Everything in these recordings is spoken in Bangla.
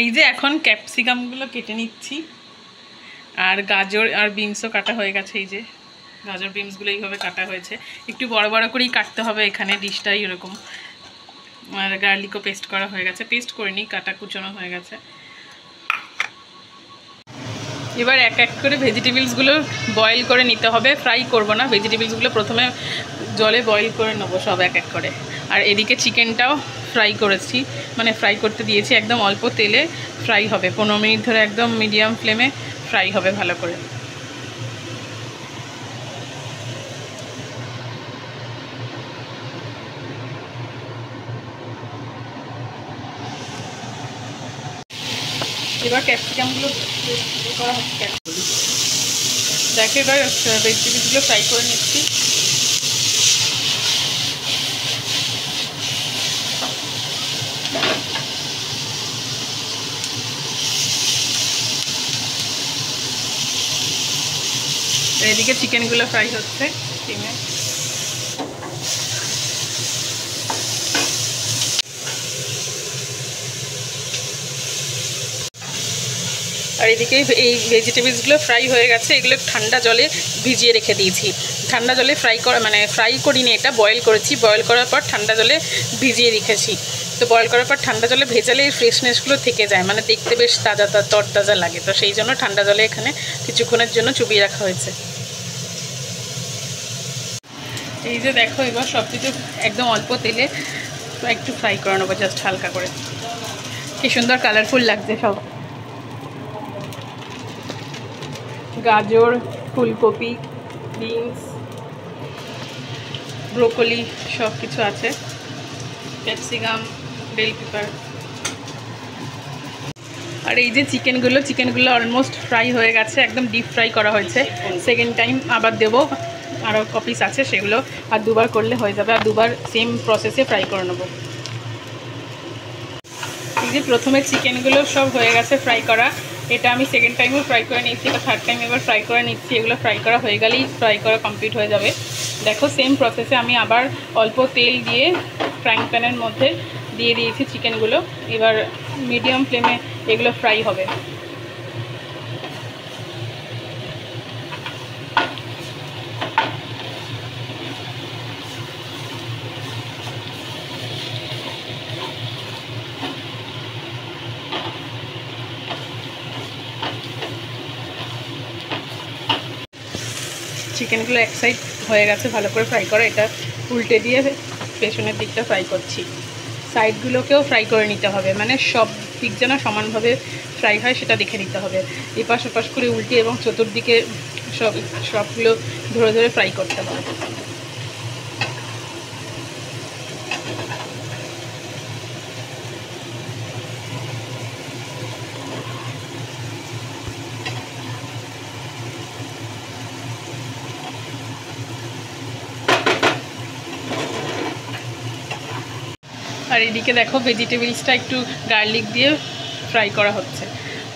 এই যে এখন ক্যাপসিকামগুলো কেটে নিচ্ছি, আর গাজর আর বিনসও কাটা হয়ে গেছে। এই যে গাজর বিনসগুলো এইভাবে কাটা হয়েছে, একটু বড় বড় করেই কাটতে হবে এখানে ডিশটাই এরকম। আর গার্লিকও পেস্ট করা হয়ে গেছে, পেস্ট করিনি, কাটা কুচনো হয়ে গেছে। এবার এক এক করে ভেজিটেবলসগুলো বয়েল করে নিতে হবে, ফ্রাই করব না। ভেজিটেবলসগুলো প্রথমে জলে বয়েল করে নেবো সব এক এক করে। আর এদিকে চিকেনটাও ফ্রাই করেছি, মানে ফ্রাই করতে দিয়েছি, একদম অল্প তেলে ফ্রাই হবে, 15 মিনিট ধরে একদম মিডিয়াম ফ্লেমে ফ্রাই হবে ভালো করে। এবার ক্যাপসিকামগুলো করা হচ্ছে, দেখো এবার ভেজিটেবলসগুলো ফ্রাই করে নিচ্ছি। এদিকে চিকেনগুলো ফ্রাই হচ্ছে স্টিমে। আর এদিকে এই ভেজিটেবলসগুলো ফ্রাই হয়ে গেছে, এগুলো ঠান্ডা জলে ভিজিয়ে রেখে দিয়েছি। ঠান্ডা জলে ফ্রাই করা, মানে ফ্রাই করিনি, এটা বয়েল করেছি। বয়েল করার পর ঠান্ডা জলে ভিজিয়ে রেখেছি। তো বয়েল করার পর ঠান্ডা জলে ভেজালে এই ফ্রেশনেসগুলো থেকে যায়, মানে দেখতে বেশ তাজা তরতাজা লাগে। তো সেই জন্য ঠান্ডা জলে এখানে কিছুক্ষণের জন্য চুবিয়ে রাখা হয়েছে। এই যে দেখো এবার সব কিছু একদম অল্প তেলে একটু ফ্রাই করে নেবো, জাস্ট হালকা করে। কি সুন্দর কালারফুল লাগছে সব। গাজর, ফুলকপি, বিনস, ব্রোকলি সব কিছু আছে, ক্যাপসিকাম, বেল পেপার। আর এই যে চিকেনগুলো অলমোস্ট ফ্রাই হয়ে গেছে, একদম ডিপ ফ্রাই করা হয়েছে। সেকেন্ড টাইম আবার দেবো, আরও কপিস আছে সেগুলো, আর দুবার করলে হয়ে যাবে। আর দুবার সেম প্রসেসে ফ্রাই করে নেবো। এই যে প্রথমে চিকেনগুলো সব হয়ে গেছে ফ্রাই করা, এটা আমি সেকেন্ড টাইমও ফ্রাই করে নিচ্ছি, এটা থার্ড টাইম এবার ফ্রাই করে নিচ্ছি। এগুলো ফ্রাই করা হয়ে গেলেই ফ্রাই করা কমপ্লিট হয়ে যাবে। দেখো সেম প্রসেসে আমি আবার অল্প তেল দিয়ে ফ্রাইং প্যানের মধ্যে দিয়ে দিয়েছি চিকেনগুলো। এবার মিডিয়াম ফ্লেমে এগুলো ফ্রাই হবে। চিকেনগুলো এক সাইড হয়ে গেছে ভালো করে ফ্রাই করা, এটা উল্টে দিয়ে পেছনের দিকটা ফ্রাই করছি। সাইডগুলোকেও ফ্রাই করে নিতে হবে, মানে সব দিক যেন সমানভাবে ফ্রাই হয় সেটা দেখে নিতে হবে। এপাশ ওপাশ করে উল্টে এবং চতুর্দিকে সবগুলো ধরে ধরে ফ্রাই করতে হবে। আর এদিকে দেখো ভেজিটেবলসটা একটু গার্লিক দিয়ে ফ্রাই করা হচ্ছে।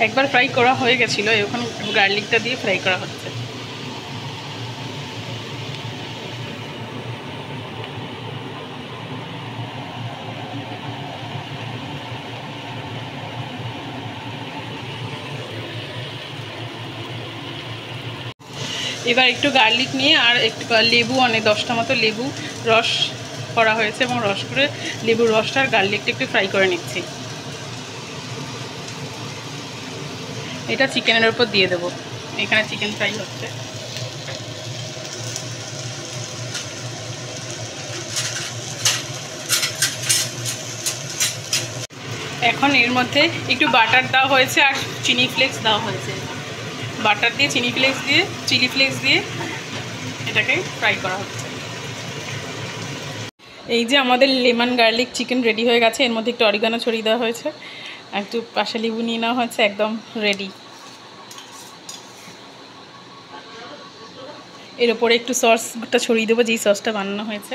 একবার ফ্রাই করা হয়ে গেছিলো, এখন গার্লিকটা দিয়ে ফ্রাই করা হচ্ছে। এবার একটু গার্লিক নিয়ে আর একটু লেবু, অনেক 10টা মতো লেবু রস করা হয়েছে, এবং রস করে লেবুর রসটা আর গার্লিকটা একটু ফ্রাই করে নিচ্ছি। এটা চিকেনের উপর দিয়ে দেবো। এখানে চিকেন ফ্রাই হচ্ছে। এখন এর মধ্যে একটু বাটার দেওয়া হয়েছে আর চিনি ফ্লেক্স দেওয়া হয়েছে। বাটার দিয়ে চিলি ফ্লেক্স দিয়ে এটাকে ফ্রাই করা হচ্ছে। এই যে আমাদের লেমন গার্লিক চিকেন রেডি হয়ে গেছে। এর মধ্যে একটু অরিগানো ছড়িয়ে দেওয়া হয়েছে, একটু পাশে লেবু নিয়ে নেওয়া হয়েছে, একদম রেডি। এর উপরে একটু সসটা ছড়িয়ে দেবো, যেই সসটা বানানো হয়েছে।